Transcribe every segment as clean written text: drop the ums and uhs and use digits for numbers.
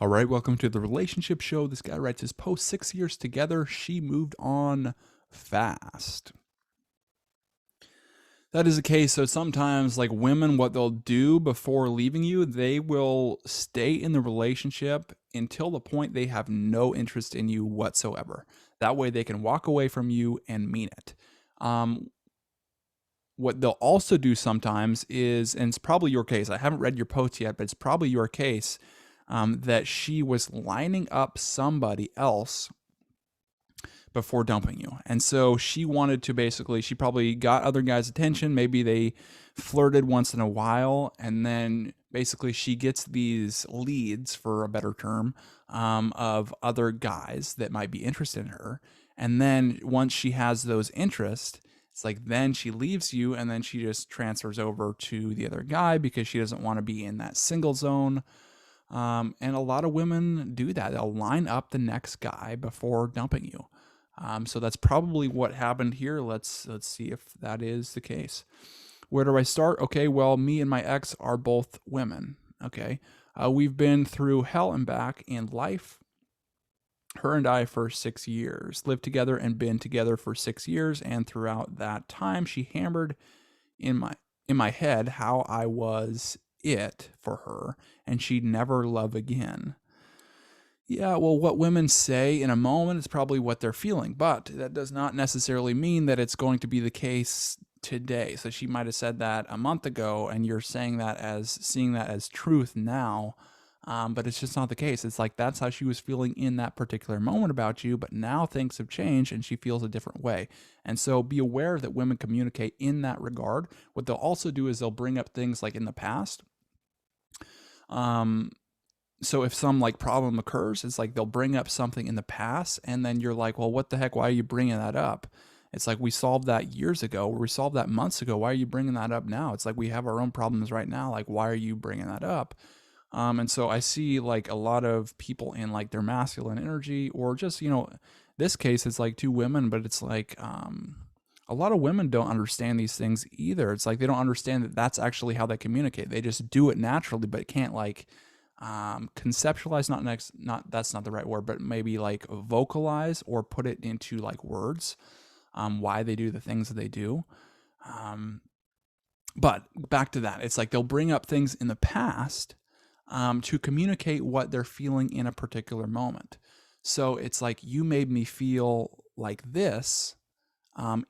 All right, welcome to the relationship show. This guy writes his post 6 years together. She moved on fast. That is the case. So sometimes, like women, what they'll do before leaving you, they will stay in the relationship until the point they have no interest in you whatsoever. That way they can walk away from you and mean it. Um, what they'll also do sometimes is, and it's probably your case, I haven't read your post yet, but it's probably your case, that she was lining up somebody else before dumping you. And so she wanted to basically, she probably got other guys' attention. Maybe they flirted once in a while. And then basically she gets these leads, for a better term, of other guys that might be interested in her. And then once she has those interests, it's like then she leaves you and then she just transfers over to the other guy because she doesn't want to be in that single zone. And a lot of women do that. They'll line up the next guy before dumping you. So that's probably what happened here. Let's see if that is the case. Where do I start? Okay, well, me and my ex are both women. Okay, we've been through hell and back in life. Her and I for 6 years, lived together and been together for 6 years, and throughout that time, she hammered in my head how I was it for her, and she'd never love again. Yeah, well, what women say in a moment is probably what they're feeling, but that does not necessarily mean that it's going to be the case today. So she might have said that a month ago, and you're saying that as seeing that as truth now, but it's just not the case. It's like that's how she was feeling in that particular moment about you, but now things have changed and she feels a different way. And so be aware that women communicate in that regard. What they'll also do is they'll bring up things like in the past. So if some like problem occurs, it's like they'll bring up something in the past and then you're like, well, what the heck? Why are you bringing that up? It's like we solved that years ago, or we solved that months ago. Why are you bringing that up now? It's like we have our own problems right now. Like, why are you bringing that up? And so I see like a lot of people in like their masculine energy, or just, this case it's like two women, but it's like, a lot of women don't understand these things either. It's like they don't understand that that's actually how they communicate. They just do it naturally, but it can't like conceptualize, not that's not the right word, but maybe like vocalize or put it into like words, why they do the things that they do. But back to that, it's like they'll bring up things in the past, to communicate what they're feeling in a particular moment. So it's like, you made me feel like this,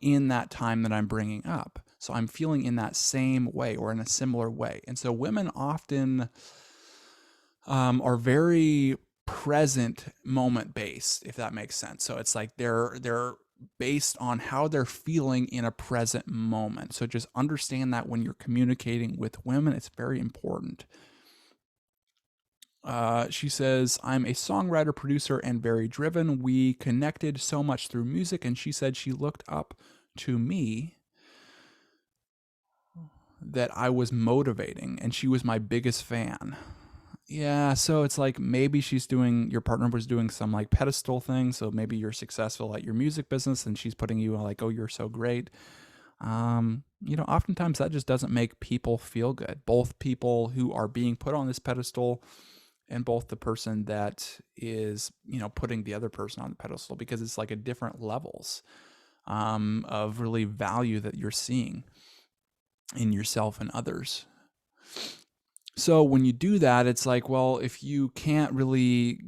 in that time that I'm bringing up. So I'm feeling in that same way or in a similar way. And so women often, are very present moment based, if that makes sense. So it's like they're based on how they're feeling in a present moment. So just understand that when you're communicating with women, it's very important. She says, I'm a songwriter, producer, and very driven. We connected so much through music, and she said she looked up to me, that I was motivating, and she was my biggest fan. Yeah, so it's like maybe your partner was doing some like pedestal thing. So maybe you're successful at your music business and she's putting you like, oh, you're so great. Oftentimes that just doesn't make people feel good. Both people who are being put on this pedestal and both the person that is, putting the other person on the pedestal, because it's like a different levels, of really value that you're seeing in yourself and others. So when you do that, it's like, well, if you can't really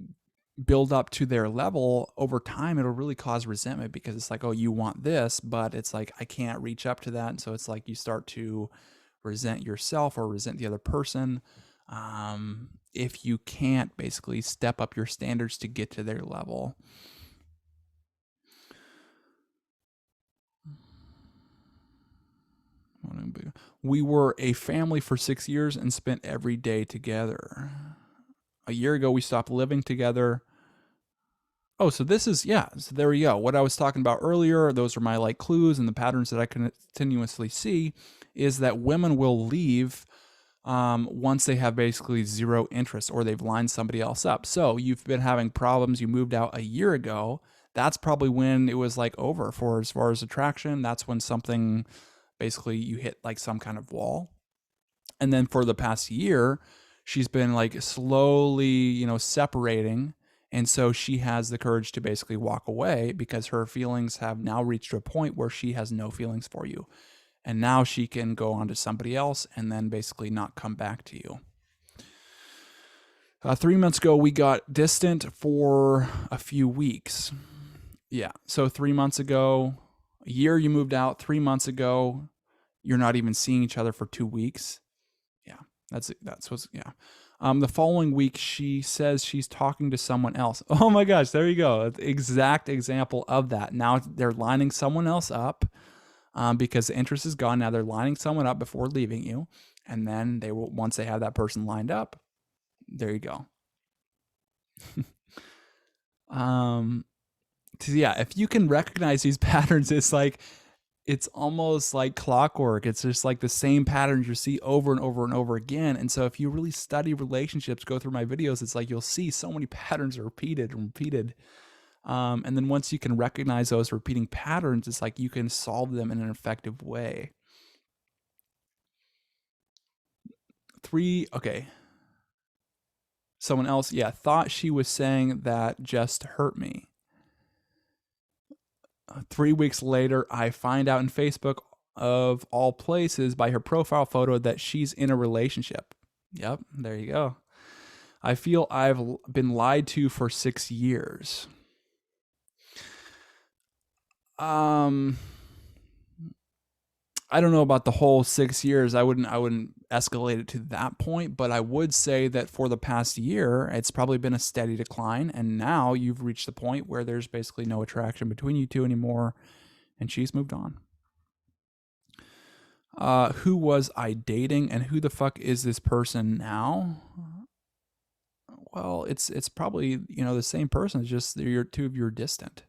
build up to their level over time, it'll really cause resentment, because it's like, oh, you want this, but it's like, I can't reach up to that. And so it's like you start to resent yourself or resent the other person, if you can't basically step up your standards to get to their level. We were a family for 6 years and spent every day together. A year ago, we stopped living together. Oh, so this is, yeah, so there we go. What I was talking about earlier, those are my like clues and the patterns that I continuously see, is that women will leave, once they have basically zero interest or they've lined somebody else up. So you've been having problems, you moved out a year ago. That's probably when it was like over for as far as attraction. That's when something, basically you hit like some kind of wall. And then for the past year, she's been like slowly, separating. And so she has the courage to basically walk away because her feelings have now reached a point where she has no feelings for you. And now she can go on to somebody else and then basically not come back to you. 3 months ago, we got distant for a few weeks. Yeah. So 3 months ago, a year you moved out. 3 months ago, you're not even seeing each other for 2 weeks. Yeah. That's what's, yeah. The following week, she says she's talking to someone else. Oh my gosh, there you go. Exact example of that. Now they're lining someone else up because the interest is gone. Now they're lining someone up before leaving you. And then they will, once they have that person lined up, there you go. Yeah, if you can recognize these patterns, it's almost like clockwork. It's just like the same patterns you see over and over and over again. And so if you really study relationships, go through my videos, it's like you'll see so many patterns are repeated and repeated. And then once you can recognize those repeating patterns, it's like you can solve them in an effective way. Okay. Someone else, thought she was saying that just hurt me. 3 weeks later, I find out in Facebook, of all places, by her profile photo that she's in a relationship. Yep, there you go. I feel I've been lied to for 6 years. I don't know about the whole 6 years. I wouldn't escalate it to that point, but I would say that for the past year, it's probably been a steady decline. And now you've reached the point where there's basically no attraction between you two anymore, and she's moved on. Who was I dating, and who the fuck is this person now? Well, it's probably, the same person. It's just you're two of you are distant.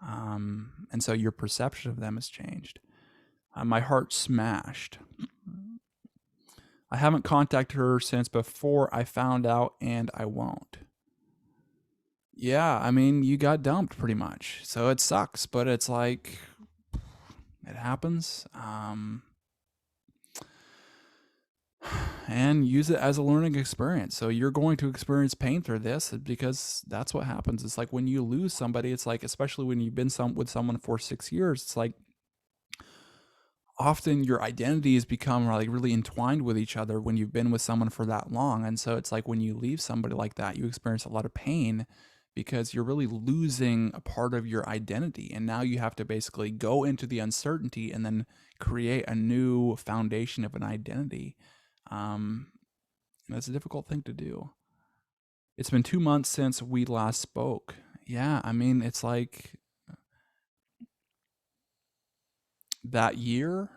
And so your perception of them has changed. My heart smashed. I haven't contacted her since before I found out, and I won't. Yeah, I mean, you got dumped pretty much. So it sucks, but it's like, it happens. And use it as a learning experience. So you're going to experience pain through this because that's what happens. It's like when you lose somebody, it's like, especially when you've been with someone for 6 years, it's like, often your identities become like really entwined with each other when you've been with someone for that long. And so it's like when you leave somebody like that, you experience a lot of pain because you're really losing a part of your identity. And now you have to basically go into the uncertainty and then create a new foundation of an identity. That's a difficult thing to do. It's been 2 months since we last spoke. Yeah, I mean, it's like that year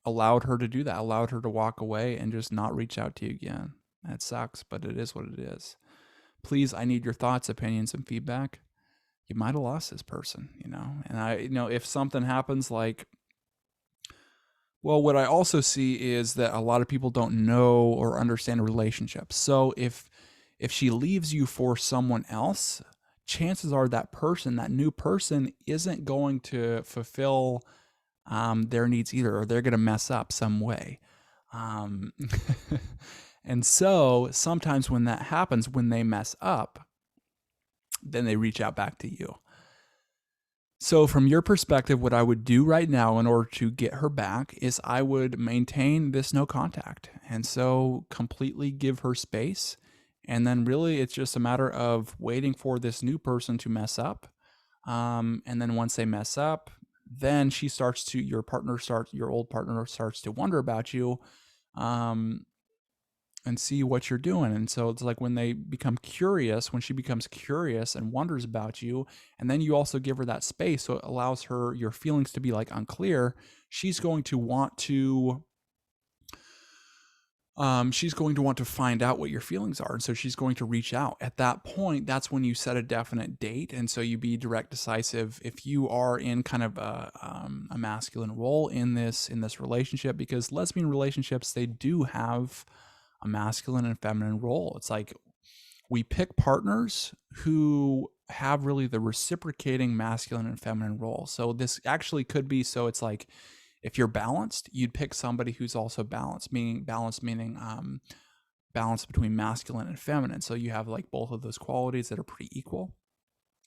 allowed her to do that, allowed her to walk away and just not reach out to you again. That sucks, but it is what it is. Please, I need your thoughts, opinions, and feedback. You might have lost this person, and if something happens like, well, what I also see is that a lot of people don't know or understand relationships. So if she leaves you for someone else, chances are that person, that new person, isn't going to fulfill their needs either, or they're going to mess up some way. And so sometimes when that happens, when they mess up, then they reach out back to you. So from your perspective, what I would do right now in order to get her back is I would maintain this no contact. And so completely give her space. And then really it's just a matter of waiting for this new person to mess up. And then once they mess up, then your old partner starts to wonder about you, and see what you're doing. And so it's like when she becomes curious and wonders about you, and then you also give her that space. So it allows your feelings to be like unclear. She's going to want to find out what your feelings are. And so she's going to reach out. At that point, that's when you set a definite date. And so you be direct, decisive. If you are in kind of a masculine role in this relationship, because lesbian relationships, they do have a masculine and feminine role. It's like we pick partners who have really the reciprocating masculine and feminine role. So this actually could be, so it's like, if you're balanced, you'd pick somebody who's also balanced, meaning balance between masculine and feminine. So you have like both of those qualities that are pretty equal.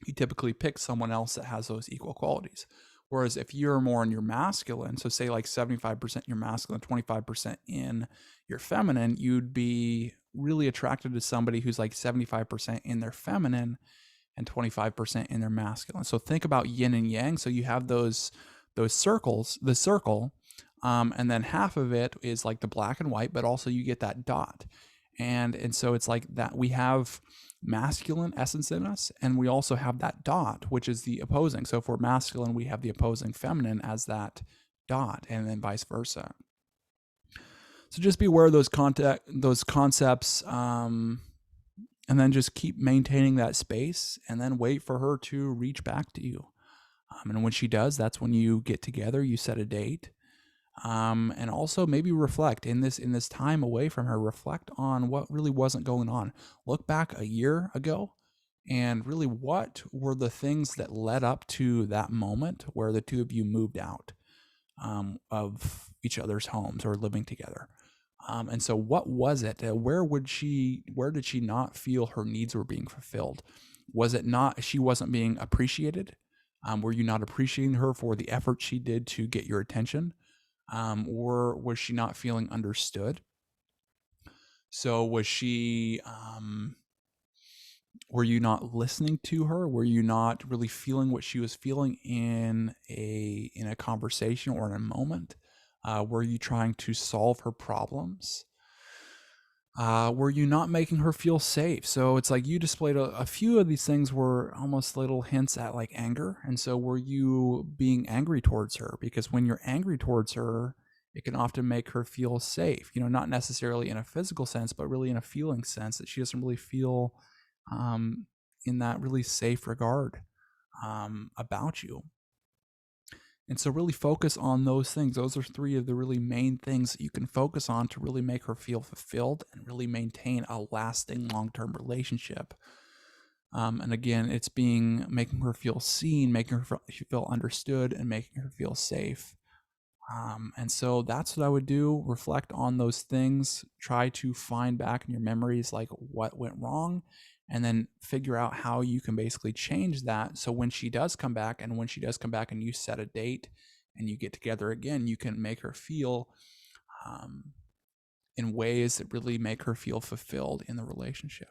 You typically pick someone else that has those equal qualities. Whereas if you're more in your masculine, so say like 75% in your masculine, 25% in your feminine, you'd be really attracted to somebody who's like 75% in their feminine and 25% in their masculine. So think about yin and yang. So you have those circles, the circle, and then half of it is like the black and white, but also you get that dot. And so it's like that we have masculine essence in us, and we also have that dot, which is the opposing. So if we're masculine, we have the opposing feminine as that dot, and then vice versa. So just be aware of those concepts, and then just keep maintaining that space, and then wait for her to reach back to you. And when she does, that's when you get together, you set a date. And also maybe reflect in this time away from her, reflect on what really wasn't going on. Look back a year ago and really what were the things that led up to that moment where the two of you moved out of each other's homes or living together. And so what was it? Where did she not feel her needs were being fulfilled? Was it not she wasn't being appreciated? Were you not appreciating her for the effort she did to get your attention? Or was she not feeling understood? So was she, were you not listening to her? Were you not really feeling what she was feeling in a conversation or in a moment? Were you trying to solve her problems? Were you not making her feel safe? So it's like you displayed a few of these things were almost little hints at like anger. And so were you being angry towards her? Because when you're angry towards her, it can often make her feel safe, not necessarily in a physical sense, but really in a feeling sense that she doesn't really feel in that really safe regard about you. And so really focus on those things. Those are three of the really main things that you can focus on to really make her feel fulfilled and really maintain a lasting long-term relationship. And again, it's making her feel seen, making her feel understood, and making her feel safe. And so that's what I would do. Reflect on those things. Try to find back in your memories like what went wrong, and then figure out how you can basically change that. So when she does come back and you set a date and you get together again, you can make her feel in ways that really make her feel fulfilled in the relationship.